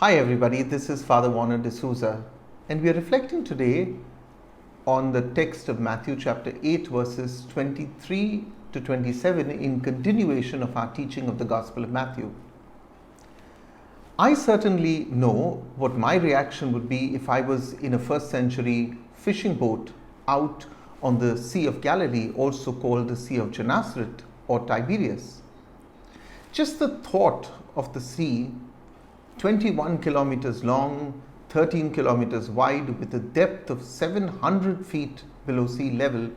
Hi everybody, this is Father Warner D'Souza, and we are reflecting today on the text of Matthew chapter 8 verses 23 to 27 in continuation of our teaching of the Gospel of Matthew. I certainly know what my reaction would be if I was in a first century fishing boat out on the Sea of Galilee, also called the Sea of Gennesaret or Tiberias. Just the thought of the sea, 21 kilometers long, 13 kilometers wide, with a depth of 700 feet below sea level,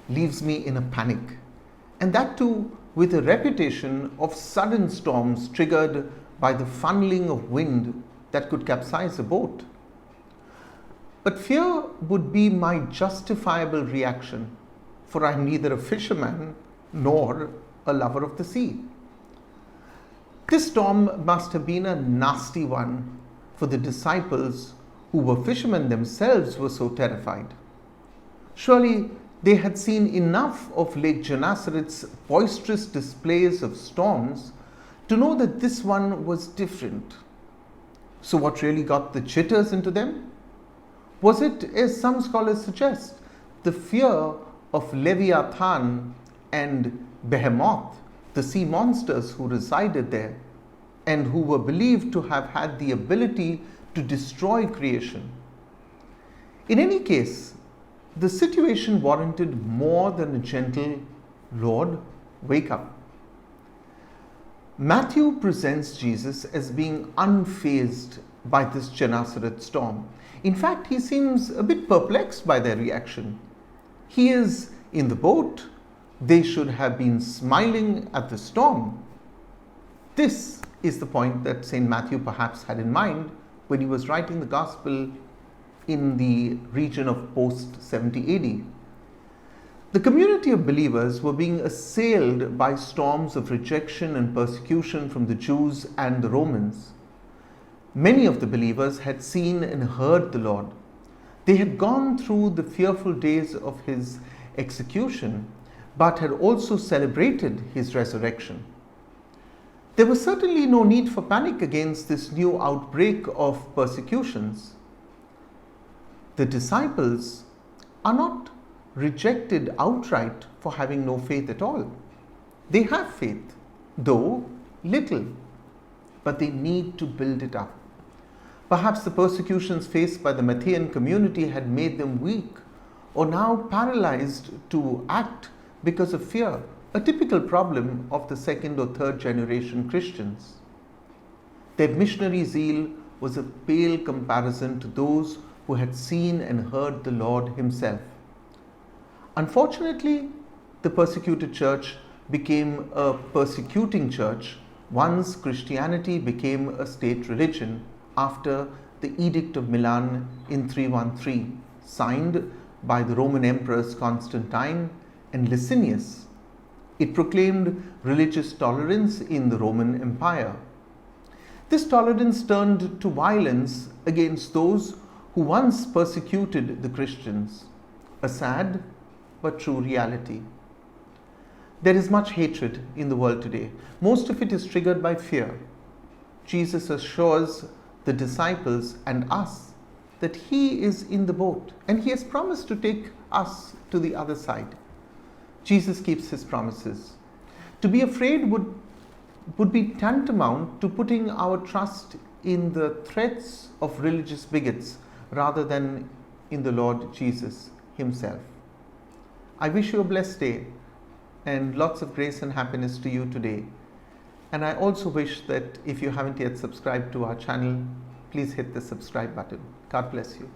leaves me in a panic. And that too with a reputation of sudden storms triggered by the funneling of wind that could capsize a boat. But fear would be my justifiable reaction, for I am neither a fisherman nor a lover of the sea. This storm must have been a nasty one, for the disciples, who were fishermen themselves, were so terrified. Surely they had seen enough of Lake Gennesaret's boisterous displays of storms to know that this one was different. So what really got the jitters into them? Was it, as some scholars suggest, the fear of Leviathan and Behemoth, the sea monsters who resided there and who were believed to have had the ability to destroy creation? In any case, the situation warranted more than a gentle "Lord, wake up." Matthew presents Jesus as being unfazed by this Gennesaret storm. In fact, he seems a bit perplexed by their reaction. He is in the boat. They should have been smiling at the storm. This is the point that St. Matthew perhaps had in mind when he was writing the Gospel in the region of post 70 AD. The community of believers were being assailed by storms of rejection and persecution from the Jews and the Romans. Many of the believers had seen and heard the Lord. They had gone through the fearful days of his execution, but had also celebrated his resurrection. There was certainly no need for panic against this new outbreak of persecutions. The disciples are not rejected outright for having no faith at all. They have faith, though little, but they need to build it up. Perhaps the persecutions faced by the Matthean community had made them weak or now paralyzed to act because of fear, a typical problem of the second or third generation Christians. Their missionary zeal was a pale comparison to those who had seen and heard the Lord himself. Unfortunately, the persecuted church became a persecuting church once Christianity became a state religion after the Edict of Milan in 313, signed by the Roman emperors Constantine and Licinius. It proclaimed religious tolerance in the Roman Empire. This tolerance turned to violence against those who once persecuted the Christians, a sad but true reality. There is much hatred in the world today. Most of it is triggered by fear. Jesus assures the disciples and us that he is in the boat and he has promised to take us to the other side. Jesus keeps his promises. To be afraid would be tantamount to putting our trust in the threats of religious bigots rather than in the Lord Jesus himself. I wish you a blessed day and lots of grace and happiness to you today. And I also wish that if you haven't yet subscribed to our channel, please hit the subscribe button. God bless you.